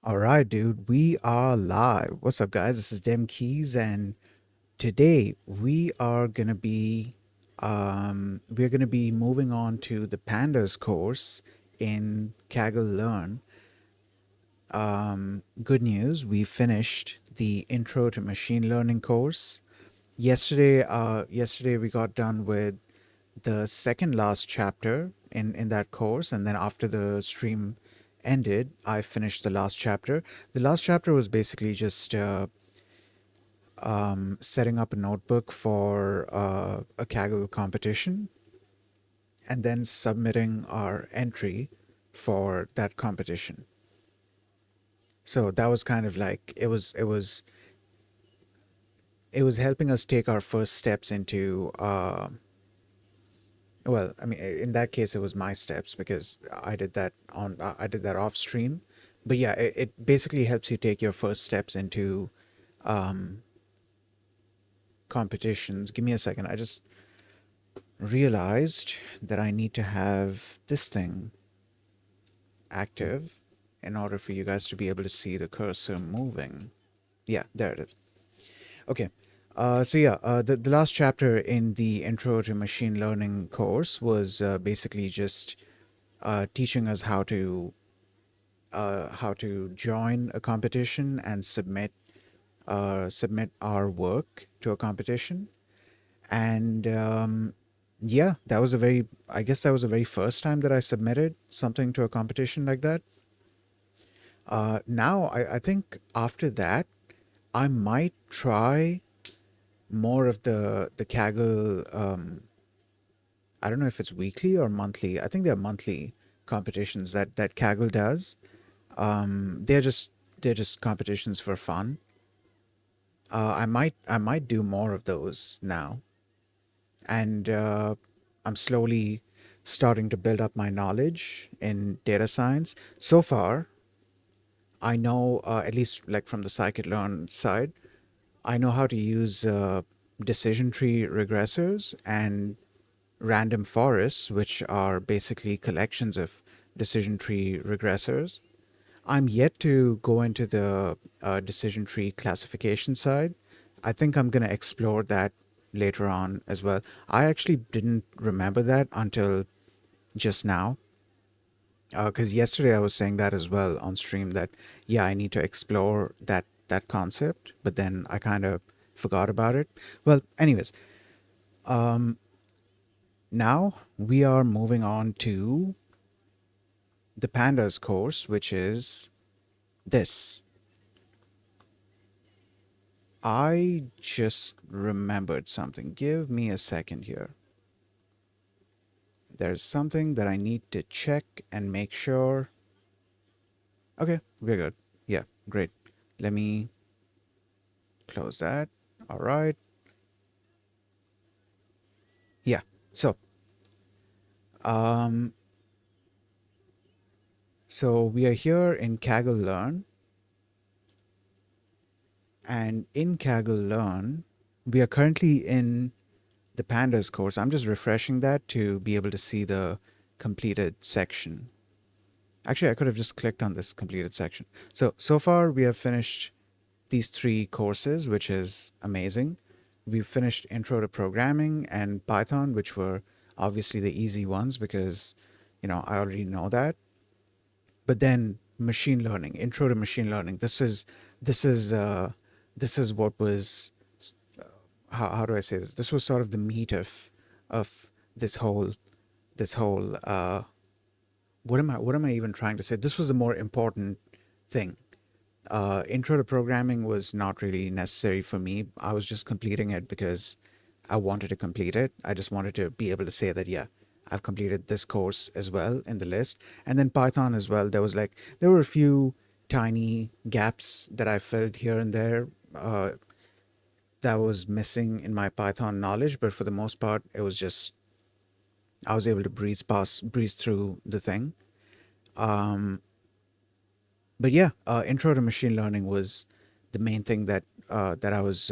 All right, dude, we are live. What's up, guys? This is Dem Keys, and today we're gonna be moving on to the Pandas course in Kaggle Learn. Good news, we finished the Intro to Machine Learning course. Yesterday we got done with the second last chapter in that course, and then after the stream ended, I finished the last chapter. The last chapter was basically just setting up a notebook for a Kaggle competition and then submitting our entry for that competition. So that was kind of like it was helping us take our first steps into well, I mean, in that case, it was my steps because I did that off stream. But yeah, it basically helps you take your first steps into um, competitions. Give me a second. I just realized that I need to have this thing active in order for you guys to be able to see the cursor moving. Yeah, there it is. Okay. The last chapter in the Intro to Machine Learning course was basically just teaching us how to join a competition and submit our work to a competition. And yeah, that was a very I guess that was the very first time that I submitted something to a competition like that. Now I think after that I might try more of the Kaggle. I don't know if it's weekly or monthly. I think they're monthly competitions that Kaggle does. They're just competitions for fun. I might do more of those now, and I'm slowly starting to build up my knowledge in data science. So far, I know at least like from the scikit-learn side, I know how to use decision tree regressors and random forests, which are basically collections of decision tree regressors. I'm yet to go into the decision tree classification side. I think I'm going to explore that later on as well. I actually didn't remember that until just now, because yesterday I was saying that as well on stream that, yeah, I need to explore that concept, but then I kind of forgot about it. Well, anyways, um, now we are moving on to the Pandas course, which is this. I just remembered something. Give me a second here. There's something that I need to check and make sure. Okay, we're good. Yeah, great. Let me close that. All right. Yeah. So, um, so we are here in Kaggle Learn, and in Kaggle Learn, we are currently in the Pandas course. I'm just refreshing that to be able to see the completed section. Actually, I could have just clicked on this completed section. So far we have finished these three courses, which is amazing. We've finished Intro to Programming and Python, which were obviously the easy ones because, I already know that. But then machine learning, Intro to Machine Learning. This is this is what was how do I say this? This was sort of the meat of this whole what am I even trying to say? This was the more important thing. Intro to programming was not really necessary for me. I was just completing it because I wanted to complete it. I just wanted to be able to say that, yeah, I've completed this course as well in the list. And then Python as well. There were a few tiny gaps that I filled here and there that was missing in my Python knowledge. But for the most part, it was just, I was able to breeze through the thing. Um, but yeah, intro to machine learning was the main thing that I was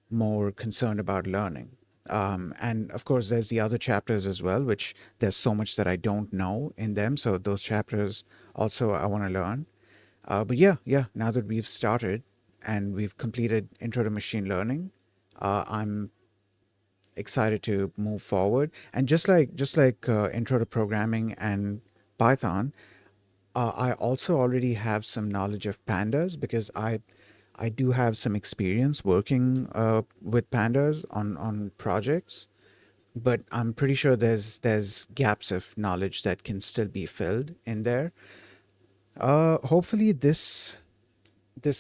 more concerned about learning. And of course, there's the other chapters as well, which there's so much that I don't know in them. So those chapters also I want to learn. But yeah, yeah. Now that we've started and we've completed Intro to Machine Learning, I'm excited to move forward. And just like Intro to Programming and Python, I also already have some knowledge of pandas because I do have some experience working with pandas on projects. But I'm pretty sure there's gaps of knowledge that can still be filled in there. Hopefully this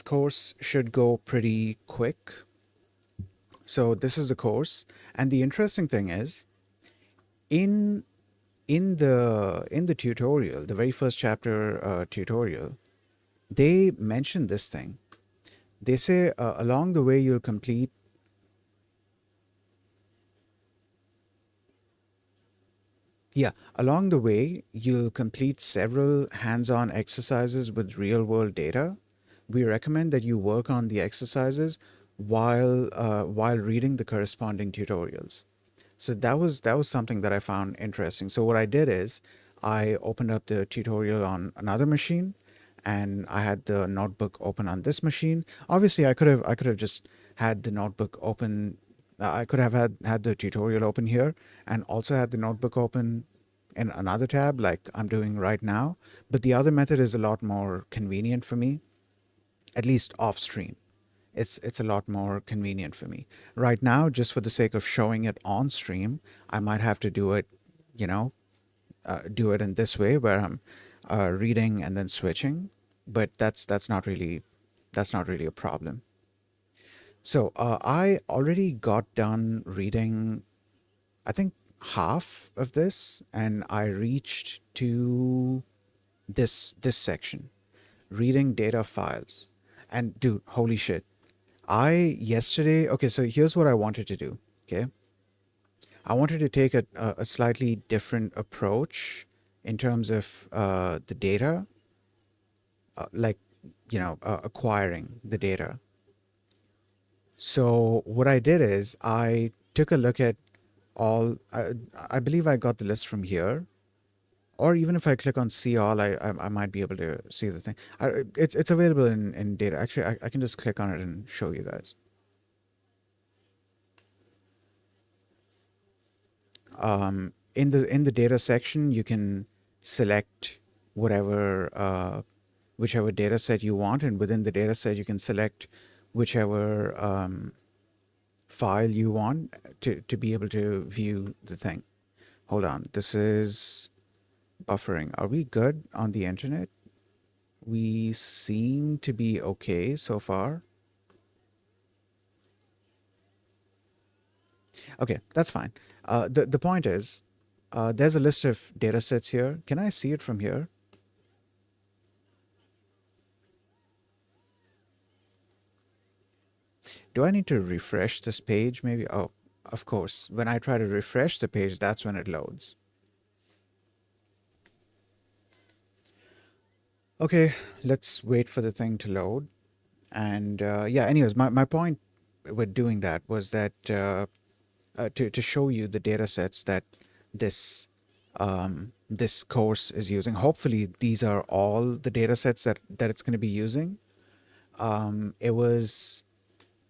course should go pretty quick. So this is the course, and the interesting thing is in in the tutorial, the very first chapter tutorial, they mention this thing. They say along the way you'll complete. Yeah, along the way, you'll complete several hands-on exercises with real-world data. We recommend that you work on the exercises while reading the corresponding tutorials. So that was something that I found interesting. So what I did is I opened up the tutorial on another machine and I had the notebook open on this machine. Obviously, I could have just had the notebook open. I could have had the tutorial open here and also had the notebook open in another tab like I'm doing right now. But the other method is a lot more convenient for me, at least off stream. It's a lot more convenient for me. Right now, just for the sake of showing it on stream, I might have to do it, you know, do it in this way where I'm reading and then switching. But that's not really a problem. So I already got done reading, I think, half of this, and I reached to this section, reading data files. And dude, holy shit. I yesterday, okay, so here's what I wanted to do. Okay. I wanted to take a slightly different approach in terms of the data, like, acquiring the data. So what I did is I took a look at I believe I got the list from here. Or even if I click on see all, I might be able to see the thing. It's available in data. Actually, I can just click on it and show you guys. In the data section, you can select whatever whichever data set you want, and within the data set, you can select whichever file you want to be able to view the thing. Hold on, this is buffering. Are we good on the internet? We seem to be okay so far. Okay, that's fine. The point is, there's a list of data sets here. Can I see it from here? Do I need to refresh this page maybe? Oh, of course. When I try to refresh the page, that's when it loads. Okay, let's wait for the thing to load. And yeah, anyways, my point with doing that was that to show you the data sets that this course is using. Hopefully, these are all the data sets that it's going to be using. It was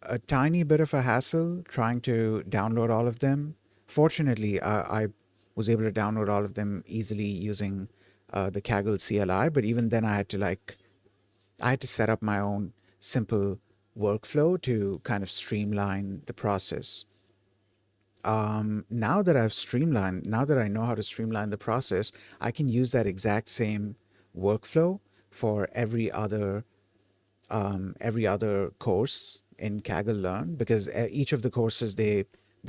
a tiny bit of a hassle trying to download all of them. Fortunately, I was able to download all of them easily using the Kaggle CLI, but even then I had to set up my own simple workflow to kind of streamline the process. Now that I know how to streamline the process, I can use that exact same workflow for every other course in Kaggle Learn, because each of the courses they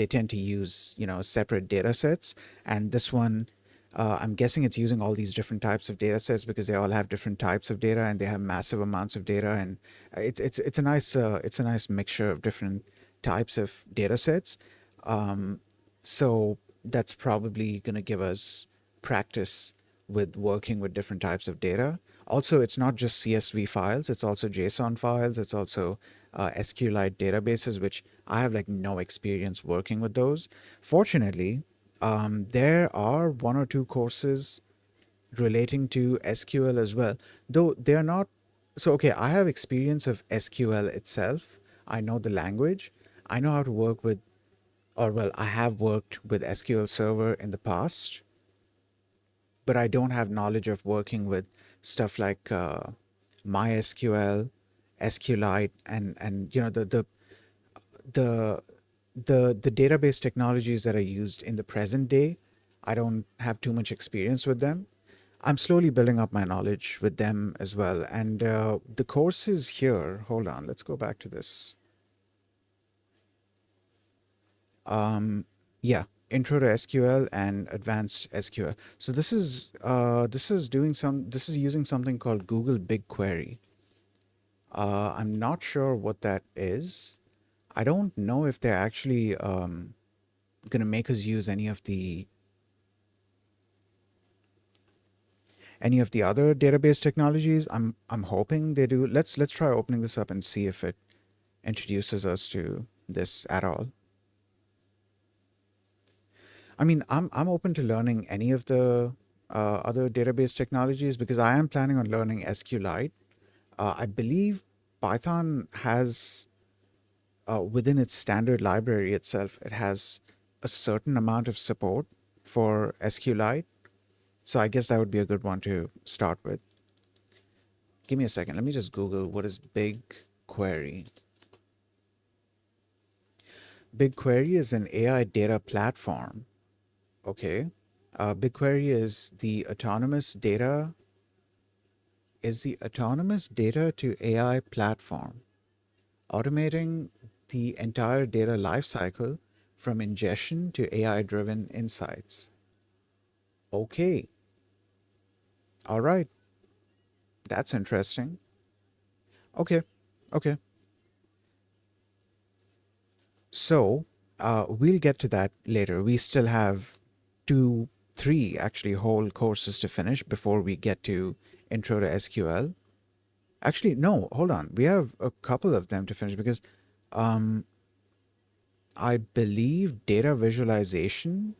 tend to use separate data sets, and this one I'm guessing it's using all these different types of data sets because they all have different types of data and they have massive amounts of data, and it's a nice mixture of different types of data sets. So that's probably going to give us practice with working with different types of data. Also, it's not just CSV files, it's also JSON files, it's also SQLite databases, which I have like no experience working with those. Fortunately, there are one or two courses relating to SQL as well, though they're not So okay, I have experience of SQL itself. I know the language. I know how to work with, or well, I have worked with SQL Server in the past, but I don't have knowledge of working with stuff like MySQL, SQLite, and you know the the database technologies that are used in the present day. I don't have too much experience with them. I'm slowly building up my knowledge with them as well. And the courses here, hold on, let's go back to this. Um, yeah, Intro to SQL and Advanced SQL. So this is using something called Google BigQuery. I'm not sure what that is. I don't know if they're actually going to make us use any of the other database technologies. I'm hoping they do. Let's try opening this up and see if it introduces us to this at all. I mean, I'm open to learning any of the other database technologies because I am planning on learning SQLite. I believe Python has within its standard library itself, it has a certain amount of support for SQLite. So I guess that would be a good one to start with. Give me a second. Let me just Google what is BigQuery. BigQuery is an AI data platform. Okay. BigQuery is the autonomous data to AI platform, automating the entire data lifecycle from ingestion to AI-driven insights. Okay. All right. That's interesting. Okay. Okay. So, we'll get to that later. We still have two, three actually whole courses to finish before we get to Intro to SQL. Actually, no, hold on. We have a couple of them to finish because um, I believe data visualization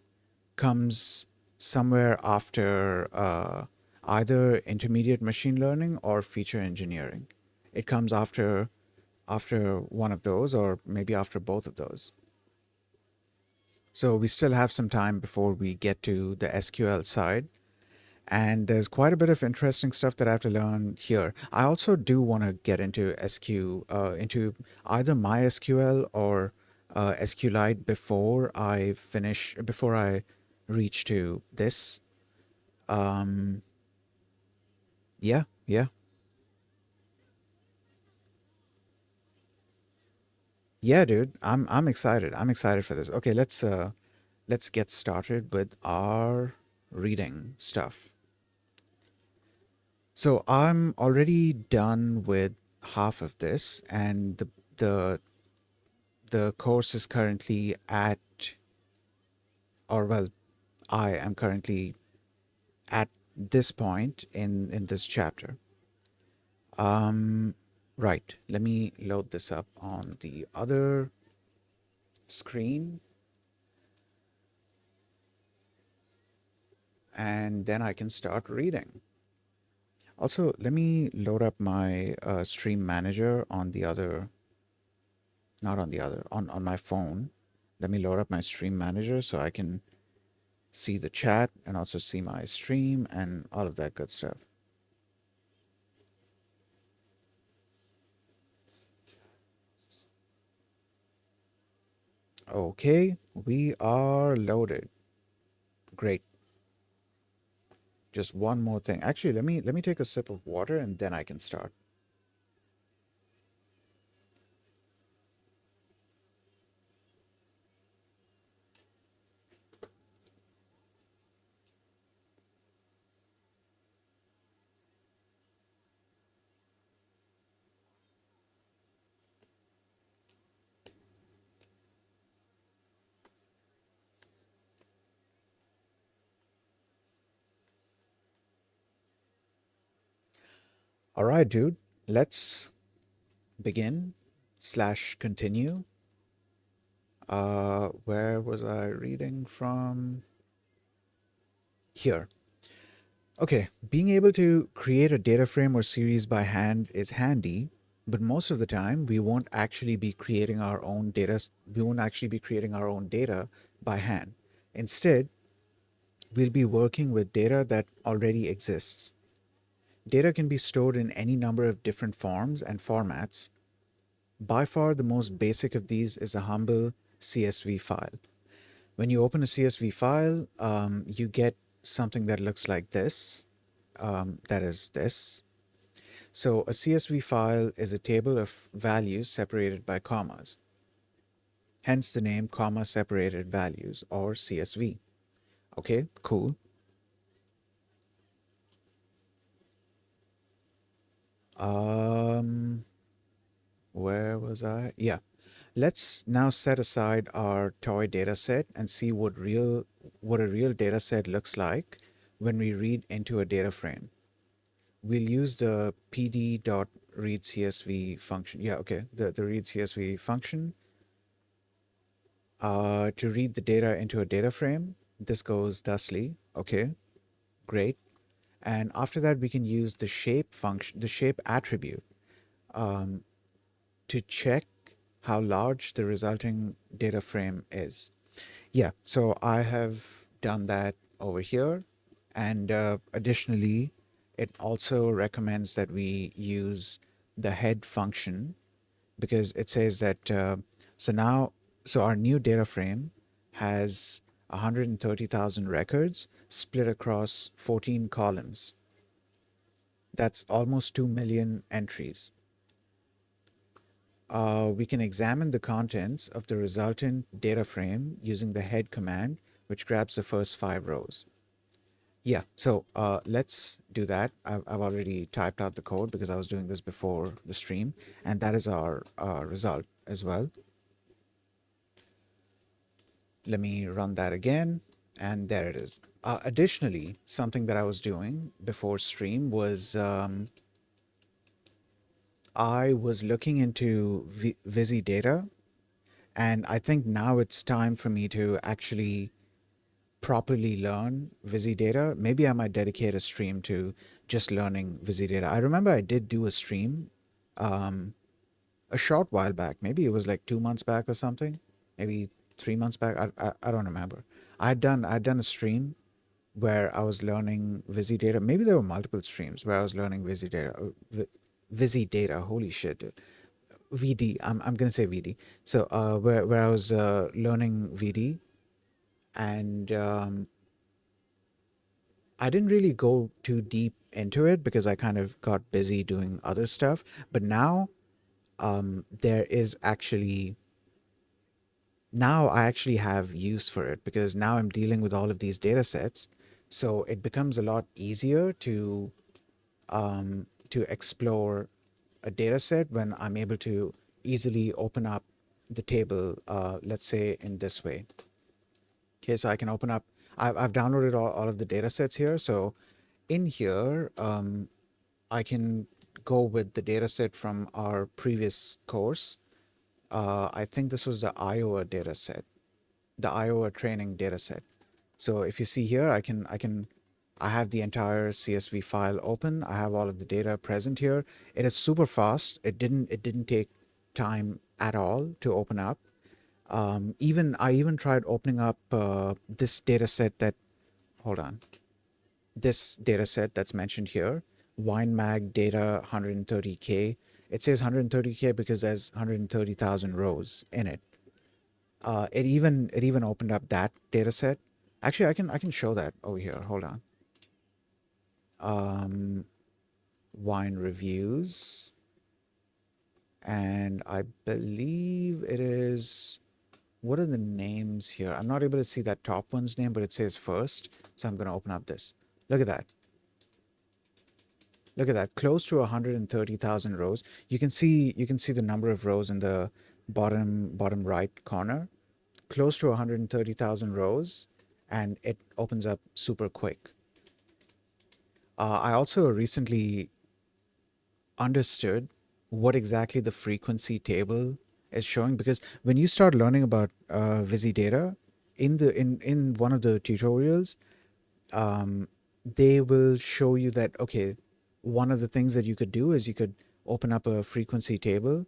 comes somewhere after either intermediate machine learning or feature engineering. It comes after one of those or maybe after both of those. So we still have some time before we get to the SQL side. And there's quite a bit of interesting stuff that I have to learn here. I also do want to get into into either MySQL or SQLite before I reach to this. Um, yeah, yeah, yeah, dude. I'm excited. I'm excited for this. Okay, let's get started with our reading stuff. So I'm already done with half of this, and the the course is currently at, or well, I am currently at this point in this chapter. Um, right. Let me load this up on the other screen, and then I can start reading. Also, let me load up my stream manager on the other, not on the other, on my phone. Let me load up my stream manager so I can see the chat and also see my stream and all of that good stuff. Okay, we are loaded. Great. Just one more thing. Actually, let me take a sip of water and then I can start. All right, dude. Let's begin slash continue. Where was I reading from? Here. Okay, being able to create a data frame or series by hand is handy, but most of the time we won't actually be creating our own data. We won't actually be creating our own data by hand. Instead, we'll be working with data that already exists. Data can be stored in any number of different forms and formats. By far, the most basic of these is a humble CSV file. When you open a CSV file, you get something that looks like this. That is this. So a CSV file is a table of values separated by commas, hence the name comma separated values or CSV. Okay, cool. Um, where was I? Yeah. Let's now set aside our toy data set and see what a real data set looks like when we read into a data frame. We'll use the pd.readcsv function. Yeah, okay, the readcsv function to read the data into a data frame. This goes thusly. Okay, great. And after that, we can use the shape function, the shape attribute, um, to check how large the resulting data frame is. Yeah, so I have done that over here. And additionally, it also recommends that we use the head function because it says that, so now, so our new data frame has 130,000 records split across 14 columns. That's almost 2 million entries. We can examine the contents of the resultant data frame using the head command, which grabs the first 5 rows. Yeah, so let's do that. I've already typed out the code because I was doing this before the stream, and that is our result as well. Let me run that again, and there it is. Additionally, something that I was doing before stream was I was looking into Visi data, and I think now it's time for me to actually properly learn Visi data. Maybe I might dedicate a stream to just learning Visi data. I remember I did do a stream um, a short while back. Maybe it was like 2 months back or something. Maybe 3 months back. I don't remember. I'd done a stream where I was learning Visi data. Maybe there were multiple streams where I was learning Visi data. Visi data. Holy shit, dude. VD. I'm gonna say VD. So where I was learning VD, and I didn't really go too deep into it because I kind of got busy doing other stuff. But now there is actually now I actually have use for it because now I'm dealing with all of these data sets. So it becomes a lot easier to explore a data set when I'm able to easily open up the table, let's say in this way. Okay, so I can open up, I've downloaded all of the data sets here. So in here, I can go with the data set from our previous course. I think this was the Iowa data set, the Iowa training data set. So if you see here, I have the entire CSV file open. I have all of the data present here. It is super fast. It didn't take time at all to open up. I even tried opening up this data set that, hold on, this data set that's mentioned here, WineMag data 130K. It says 130K because there's 130,000 rows in it. It even opened up that data set. Actually, I can show that over here. Hold on. Um, Wine reviews, and I believe it is. What are the names here? I'm not able to see that top one's name, but it says first. So I'm going to open up this. Look at that. Look at that. Close to 130,000 rows. You can see the number of rows in the bottom right corner. Close to 130,000 rows, and it opens up super quick. I also recently understood what exactly the frequency table is showing because when you start learning about Visi data in one of the tutorials, um, they will show you that, okay, one of the things that you could do is you could open up a frequency table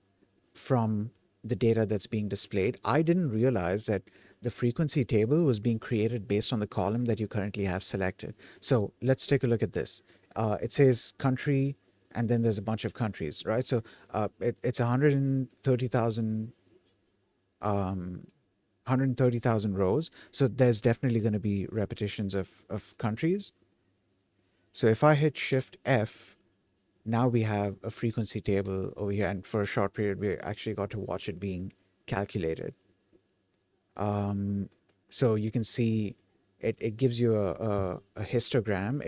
from the data that's being displayed. I didn't realize that the frequency table was being created based on the column that you currently have selected. So let's take a look at this. It says country, and then there's a bunch of countries, right? So it's 130,000 130,000 rows. So there's definitely going to be repetitions of countries. So if I hit Shift F, now we have a frequency table over here. And for a short period, we actually got to watch it being calculated. So you can see it gives you a histogram.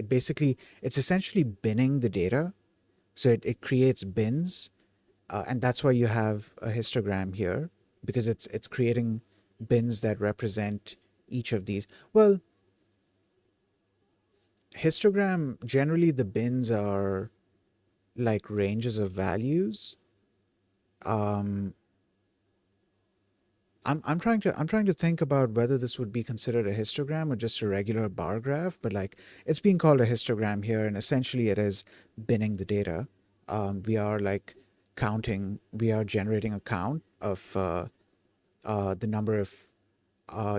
It's essentially binning the data. So it creates bins. And that's why you have a histogram here, because it's creating bins that represent each of these. Well, histogram, generally the bins are like ranges of values. Um, I'm trying to think about whether this would be considered a histogram or just a regular bar graph, but like it's being called a histogram here, and essentially it is binning the data. We are like we are generating a count of the number of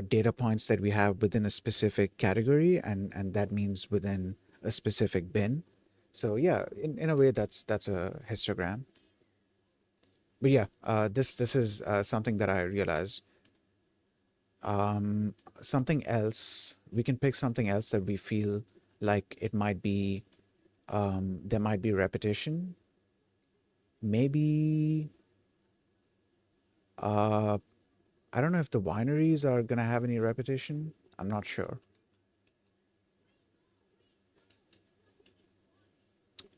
data points that we have within a specific category, and that means within a specific bin. So yeah, in a way, that's a histogram. But yeah, this is something that I realized. Something else, we can pick something else that we feel like it might be, there might be repetition. Maybe, uh, I don't know if the wineries are gonna have any repetition. I'm not sure.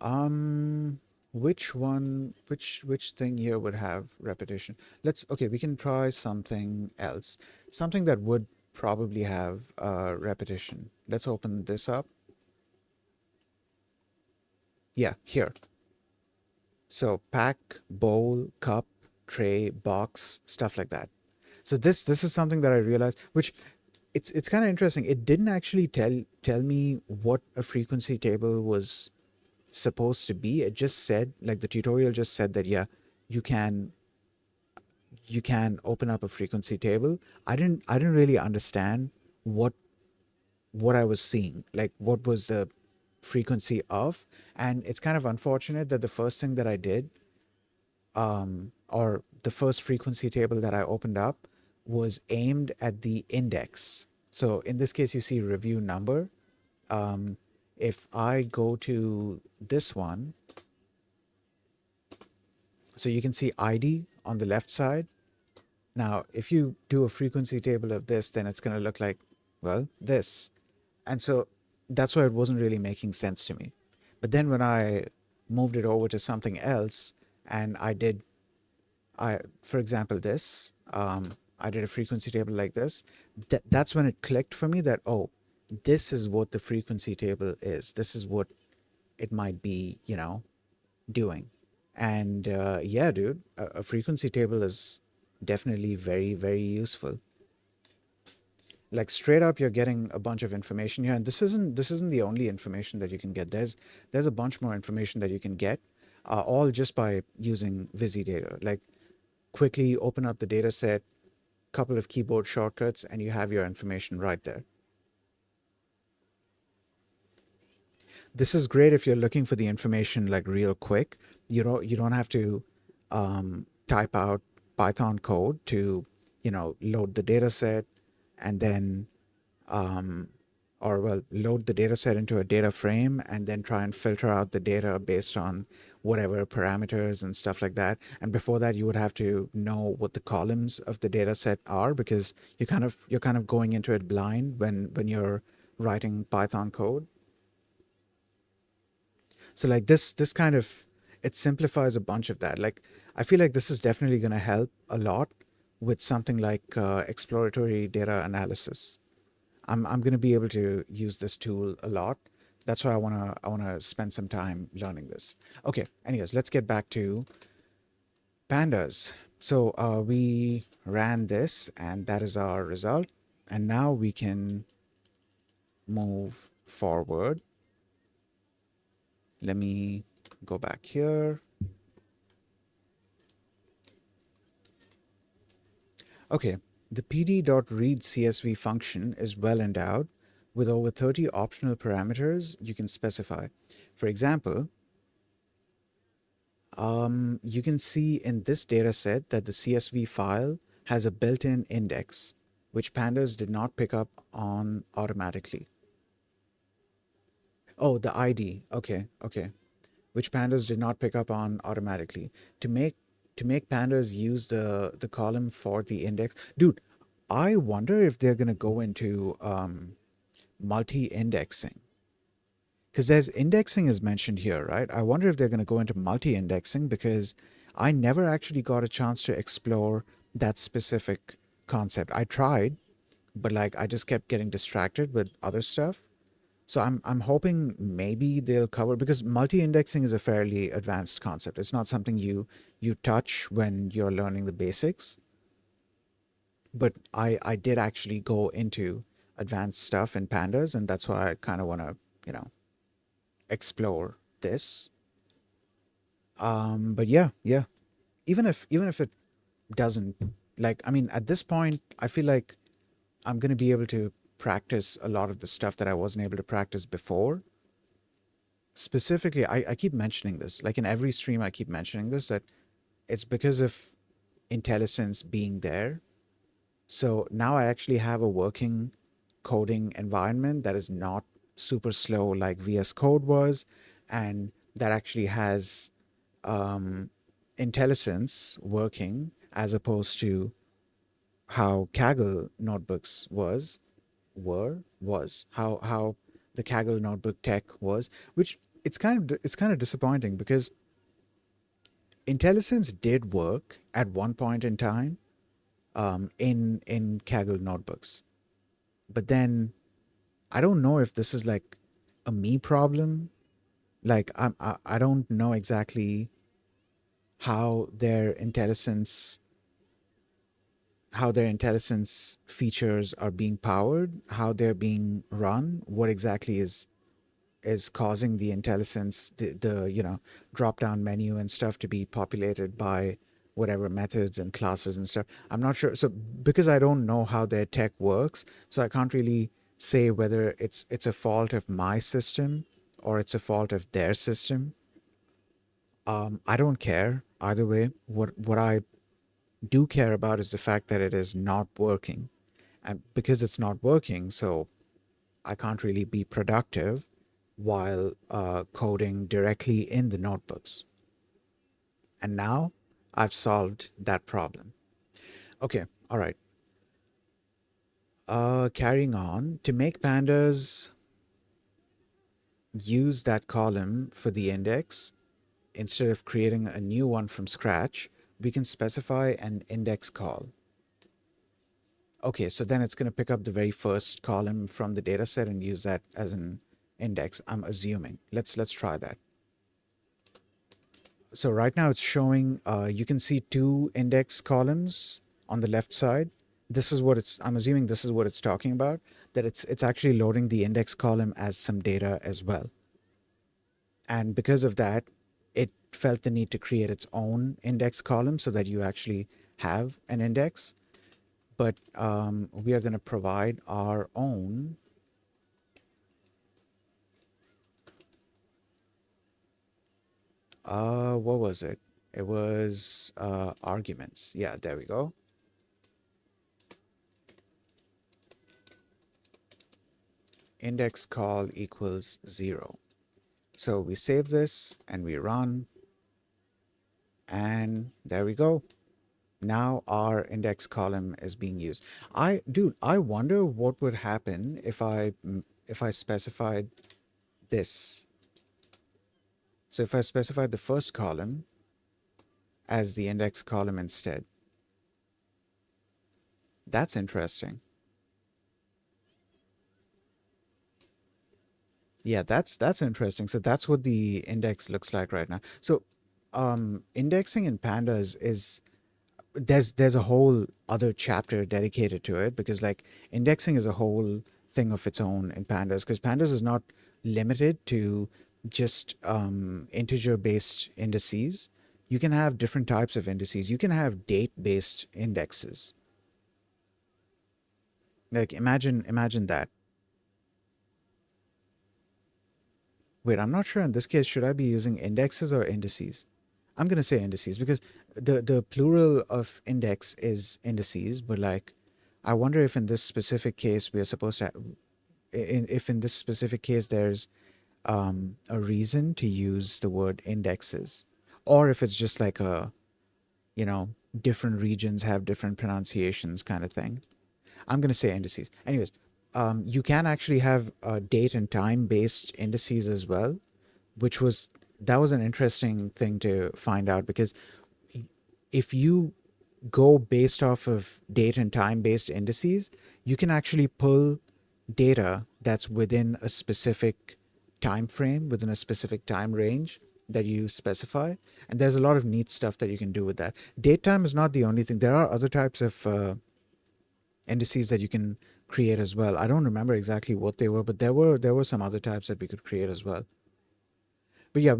Um, which thing here would have repetition? Okay, we can try something else. Something that would probably have repetition. Let's open this up. Yeah, here. So pack, bowl, cup, tray, box, stuff like that. So this is something that I realized, which it's kind of interesting. It didn't actually tell me what a frequency table was supposed to be. It just said, like the tutorial just said that yeah, you can you can open up a frequency table. I didn't really understand what what I was seeing, like what was the frequency of. And it's kind of unfortunate that the first thing that I did, or the first frequency table that I opened up, was aimed at the index. So in this case, you see review number. Um, if I go to this one, so you can see ID on the left side. Now, if you do a frequency table of this, then it's going to look like, well, this. And so that's why it wasn't really making sense to me. But then when I moved it over to something else, and for example, I did a frequency table like this, that's when it clicked for me that, oh, this is what the frequency table is. This is what it might be, doing. And yeah, dude, a frequency table is definitely very, very useful. Like straight up, you're getting a bunch of information here, and this isn't the only information that you can get. There's a bunch more information that you can get, all just by using Visi-Data. Like quickly open up the data set, couple of keyboard shortcuts, and you have your information right there. This is great if you're looking for the information like real quick. You don't have to type out Python code to load the data set, and then or well, load the data set into a data frame and then try and filter out the data based on whatever parameters and stuff like that. And before that, you would have to know what the columns of the data set are, because you're kind of going into it blind when you're writing Python code. So like this kind of, it simplifies a bunch of that. Like I feel like this is definitely going to help a lot with something like exploratory data analysis. I'm going to be able to use this tool a lot. That's why I want to spend some time learning this. Okay, anyways, let's get back to pandas. So we ran this, and that is our result. And now we can move forward. Let me go back here. Okay, the pd.read CSV function is well endowed with over 30 optional parameters you can specify. For example, you can see in this data set that the CSV file has a built-in index, which pandas did not pick up on automatically. Oh, the ID. Okay, okay. Which pandas did not pick up on automatically. To make pandas use the column for the index. Dude, I wonder if they're gonna go into multi-indexing. Because there's indexing is mentioned here, right? I wonder if they're going to go into multi-indexing because I never actually got a chance to explore that specific concept. I tried, but like I just kept getting distracted with other stuff. So I'm hoping maybe they'll cover because multi-indexing is a fairly advanced concept. It's not something you touch when you're learning the basics. But I did actually go into advanced stuff in pandas, and that's why I kind of want to, you know, explore this. But yeah, yeah. Even if it doesn't, like, I mean, at this point, I feel like I'm gonna be able to practice a lot of the stuff that I wasn't able to practice before. Specifically, I keep mentioning this, like in every stream, I keep mentioning this that it's because of IntelliSense being there. So now I actually have a working coding environment that is not super slow like VS Code was, and that actually has um, IntelliSense working as opposed to how Kaggle notebooks was how the Kaggle notebook tech was, which it's kind of disappointing because IntelliSense did work at one point in time in Kaggle notebooks, but then I don't know if this is like a me problem. Like I don't know exactly how their IntelliSense features are being powered, how they're being run, what exactly is causing the IntelliSense the drop down menu and stuff to be populated by whatever methods and classes and stuff. I'm not sure. So because I don't know how their tech works, so I can't really say whether it's a fault of my system or it's a fault of their system. I don't care either way. What I do care about is the fact that it is not working. And because it's not working, so I can't really be productive while coding directly in the notebooks. And now I've solved that problem. Okay, all right. Carrying on, to make pandas use that column for the index, instead of creating a new one from scratch, we can specify an index call. Okay, so then it's going to pick up the very first column from the data set and use that as an index, I'm assuming. Let's try that. So right now it's showing, you can see two index columns on the left side. This is what I'm assuming this is what it's talking about, that it's actually loading the index column as some data as well. And because of that, it felt the need to create its own index column so that you actually have an index. But we are going to provide our own. What was it? It was arguments. Yeah, there we go. Index call equals 0. So we save this and we run, and there we go. Now our index column is being used. I wonder what would happen if I specified this. So if I specified the first column as the index column instead. That's interesting. Yeah, that's interesting. So that's what the index looks like right now. So indexing in pandas is there's a whole other chapter dedicated to it because like indexing is a whole thing of its own in pandas because pandas is not limited to just integer based indices. You can have different types of indices. You can have date based indexes. Like imagine that. Wait, I'm not sure in this case, should I be using indexes or indices? I'm going to say indices because the plural of index is indices, but like, I wonder if in this specific case we are supposed to, if in this specific case there's a reason to use the word indexes, or if it's just like a, you know, different regions have different pronunciations kind of thing. I'm going to say indices. Anyways, you can actually have date and time based indices as well, which was that was an interesting thing to find out because if you go based off of date and time based indices, you can actually pull data that's within a specific time frame, within a specific time range that you specify. And there's a lot of neat stuff that you can do with that. Date time is not the only thing. There are other types of indices that you can create as well. I don't remember exactly what they were, but there were some other types that we could create as well. But yeah,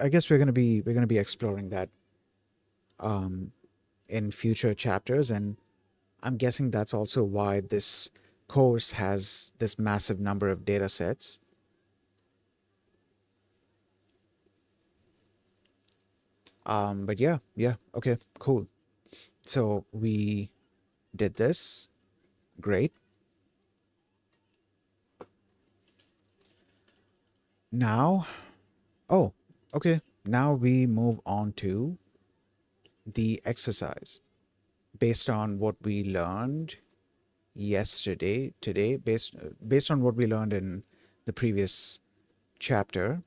I guess we're gonna be exploring that um, in future chapters, and I'm guessing that's also why this course has this massive number of data sets. But yeah, okay, cool. So we did this. Great. Now, oh, okay. Now we move on to the exercise based on what we learned yesterday, today, based on what we learned in the previous chapter.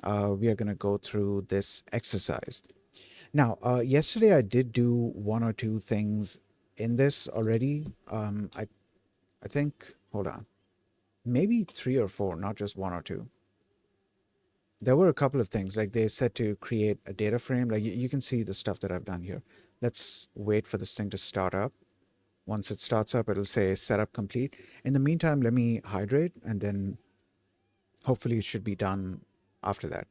We are going to go through this exercise. Now, yesterday I did do one or two things in this already. I think, hold on, maybe three or four, not just one or two. There were a couple of things, like they said to create a data frame. Like you can see the stuff that I've done here. Let's wait for this thing to start up. Once it starts up, it'll say setup complete. In the meantime, let me hydrate and then hopefully it should be done after that.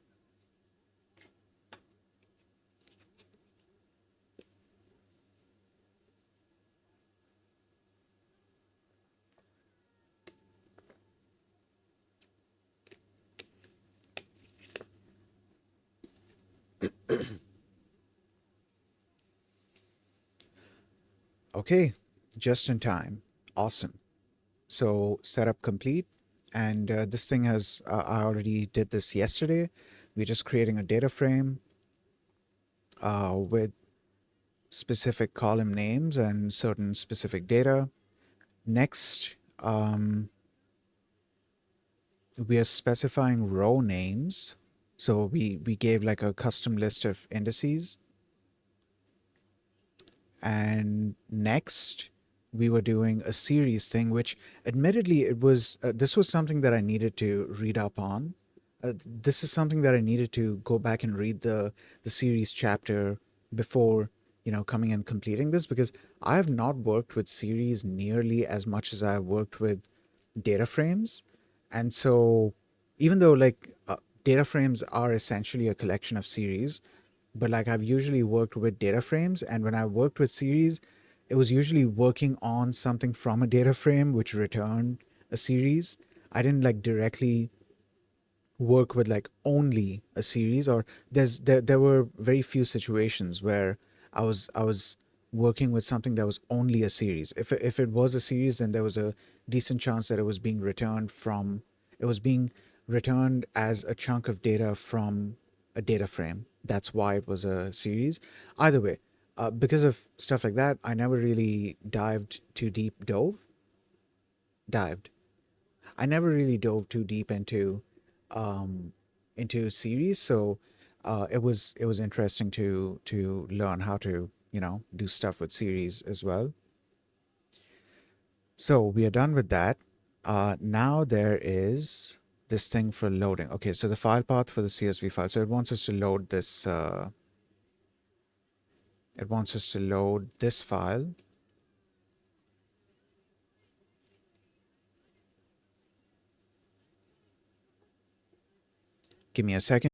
Okay, just in time. Awesome. So setup complete. And this thing has, I already did this yesterday. We're just creating a data frame with specific column names and certain specific data. Next, we are specifying row names. So we gave like a custom list of indices. And next, we were doing a series thing, which admittedly it was this was something that I needed to read up on. This is something that I needed to go back and read the series chapter before, coming and completing this, because I have not worked with series nearly as much as I've worked with data frames. And so even though data frames are essentially a collection of series, but like I've usually worked with data frames, and when I worked with series, it was usually working on something from a data frame which returned a series. I didn't like directly work with like only a series, or there were very few situations where I was working with something that was only a series. If it was a series, then there was a decent chance that it was being returned as a chunk of data from a data frame. That's why it was a series. Either way, because of stuff like that, I never really dived. I never really dove too deep um, into series, so it was interesting to learn how to do stuff with series as well. So we are done with that. Now there is this thing for loading. Okay, so the file path for the CSV file. So it wants us to load this. It wants us to load this file. Give me a second.